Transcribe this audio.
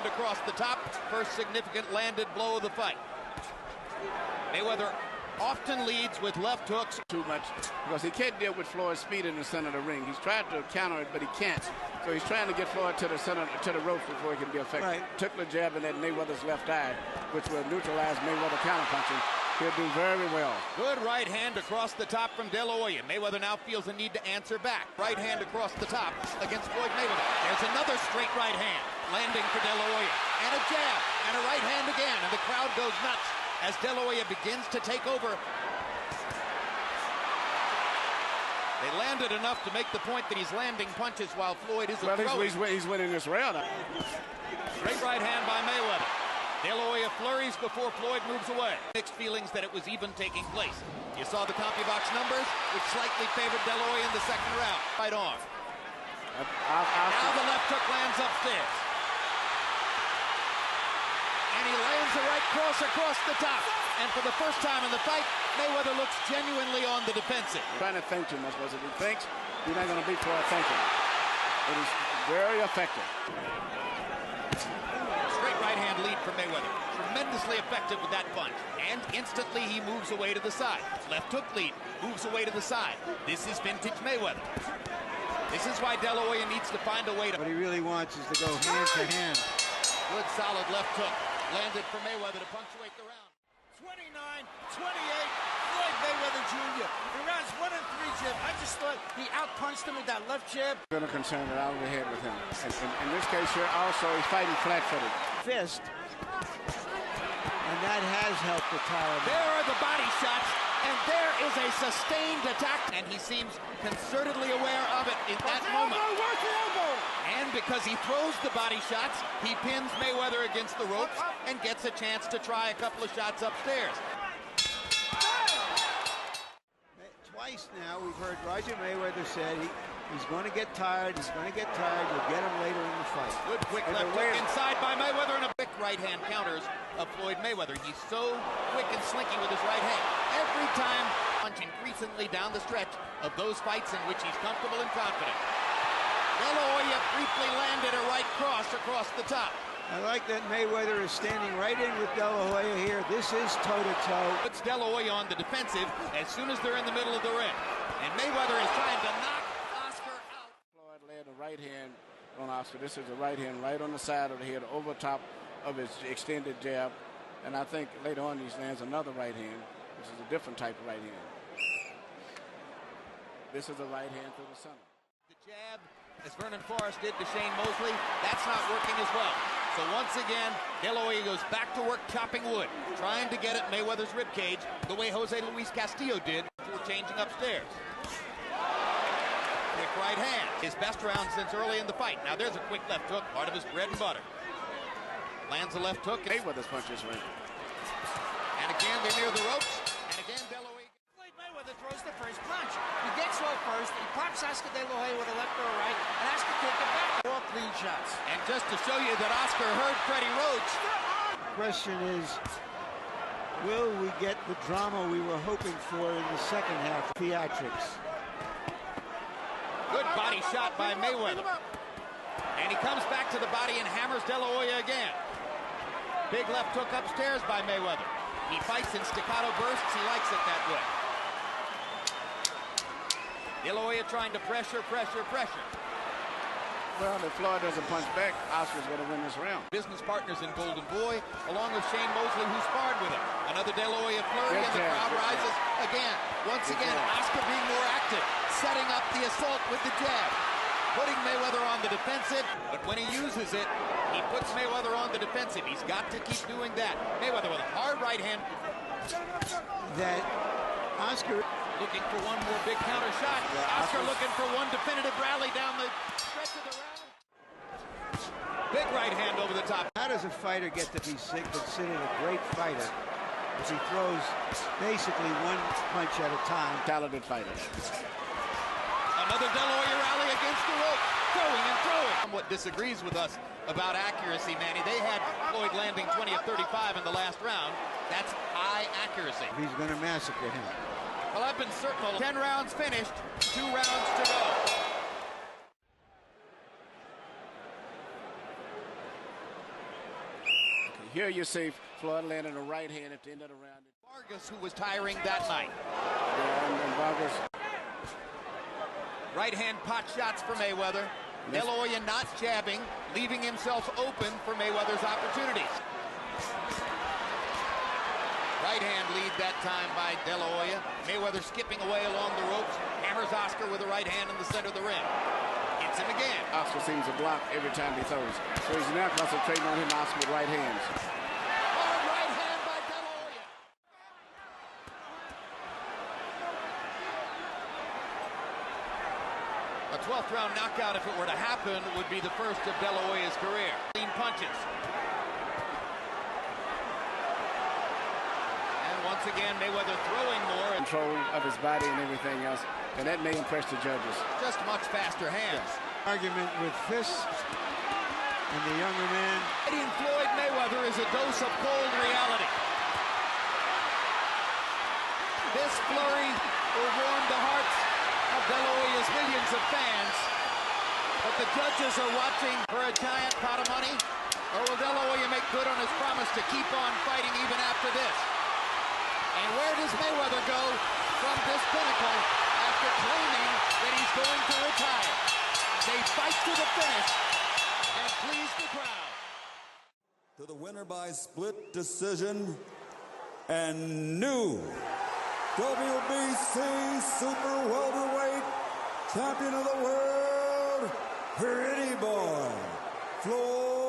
hand across the top. First significant landed blow of the fight. Mayweather often leads with left hooks. Too much, because he can't deal with Floyd's speed in the center of the ring. He's tried to counter it, but he can't. So he's trying to get Floyd to the center, to the ropes before he can be effective. Right. Took the jab in that Mayweather's left eye, which will neutralize Mayweather counterpunching. He'll do very well. Good right hand across the top from De La Hoya. Mayweather now feels a need to answer back. Right hand across the top against Floyd Mayweather. There's another straight right hand landing for De La Hoya. And a jab and a right hand again. And the crowd goes nuts as De La Hoya begins to take over. They landed enough to make the point that he's landing punches while Floyd isn't throwing. He's winning this round. Straight right hand by Mayweather. De La Hoya flurries before Floyd moves away. Mixed feelings that it was even taking place. You saw the CompuBox numbers, which slightly favored De La Hoya in the second round. Right arm. Now the left hook lands upstairs. And he lands a right cross across the top. And for the first time in the fight, Mayweather looks genuinely on the defensive. Trying to think too much, because if he thinks, he's not going to beat Floyd thinking. It is very effective. Straight right hand lead for Mayweather. Tremendously effective with that punch. And instantly he moves away to the side. Left hook lead, moves away to the side. This is vintage Mayweather. This is why De La Hoya needs to find a way to... What he really wants is to go hand to hand. Good solid left hook landed for Mayweather to punctuate the round. 29-28, Floyd Mayweather Jr. In rounds 1 and 3, Jim, I just thought he outpunched him with that left jab. Going to concern it out of the head with him. In this case here, also, he's fighting flat-footed. Fist. And that has helped the tire. There are the body shots, and there is a sustained attack. And he seems concertedly aware of it in that moment. And because he throws the body shots, he pins Mayweather against the ropes and gets a chance to try a couple of shots upstairs. Twice now we've heard Roger Mayweather said he's going to get tired, You'll get him later in the fight. Good quick left hook inside by Mayweather and a quick right hand counters of Floyd Mayweather. He's so quick and slinky with his right hand. Every time punch increasingly down the stretch of those fights in which he's comfortable and confident. De La Hoya briefly landed a right cross across the top. I like that Mayweather is standing right in with De La Hoya here. This is toe-to-toe. Puts De La Hoya on the defensive as soon as they're in the middle of the ring. And Mayweather is trying to knock Oscar out. Floyd laid a right hand on Oscar. This is a right hand right on the side of the head, over top of his extended jab. And I think later on he lands another right hand, which is a different type of right hand. This is a right hand through the center. The jab, as Vernon Forrest did to Shane Mosley, that's not working as well. So once again, De La Hoya goes back to work chopping wood, trying to get at Mayweather's ribcage the way Jose Luis Castillo did before changing upstairs. Quick right hand, his best round since early in the fight. Now there's a quick left hook, part of his bread and butter. Lands a left hook. Mayweather's punches ring. And again, they're near the ropes. And again, De La Hoya. Floyd Mayweather throws the first punch. He gets off first, he pops Oscar De La Hoya with a left or a right, and Oscar takes it back. All clean shots. And just to show you that Oscar heard Freddie Roach. The question is, will we get the drama we were hoping for in the second half? Theatrics. Good body shot by Mayweather. And he comes back to the body and hammers De La Hoya again. Big left hook upstairs by Mayweather. He fights in staccato bursts. He likes it that way. De La Hoya trying to pressure. Well, if Floyd doesn't punch back, Oscar's going to win this round. Business partners in Golden Boy, along with Shane Mosley, who sparred with him. Another De La Hoya flurry, and the crowd rises again. Once again, Oscar being more active, setting up the assault with the jab, putting Mayweather on the defensive. But when he uses it, he puts Mayweather on the defensive. He's got to keep doing that. Mayweather with a hard right hand. That Oscar looking for one more big counter shot. Oscar looking for one definitive rally down the stretch of the round. Big right hand over the top. How does a fighter get to be considered a great fighter as he throws basically one punch at a time? Talented fighter. Another De La Hoya rally against the rope. Throwing. Somewhat disagrees with us about accuracy, Manny. They had Floyd landing 20 of 35 in the last round. That's high accuracy. He's going to massacre him. Well, I've been certain. 10 rounds finished, 2 rounds to go. Here you see Floyd landing a right hand at the end of the round. Vargas, who was tiring that night. Yeah, and Vargas. Right hand pot shots for Mayweather. De La Hoya not jabbing, leaving himself open for Mayweather's opportunities. Right hand lead that time by De La Hoya. Mayweather skipping away along the ropes. Hammers Oscar with a right hand in the center of the ring. Hits him again. Oscar seems to block every time he throws. So he's now concentrating on him, Oscar, with right hands. Hard right hand by De La Hoya. A 12th round knockout, if it were to happen, would be the first of De La Hoya's career. Clean punches. And once again, Mayweather throwing more. Control of his body and everything else. And that may impress the judges. Just much faster hands. Argument with fists. And the younger man. Fighting Floyd Mayweather is a dose of cold reality. This flurry will warm the hearts of De La Hoya's millions of fans. But the judges are watching for a giant pot of money. Or will De La Hoya make good on his promise to keep on fighting even after this? And where does Mayweather go from this pinnacle after claiming that he's going to retire? They fight to the finish and please the crowd. To the winner by split decision and new WBC Super Welterweight Champion of the World, Pretty Boy, Floyd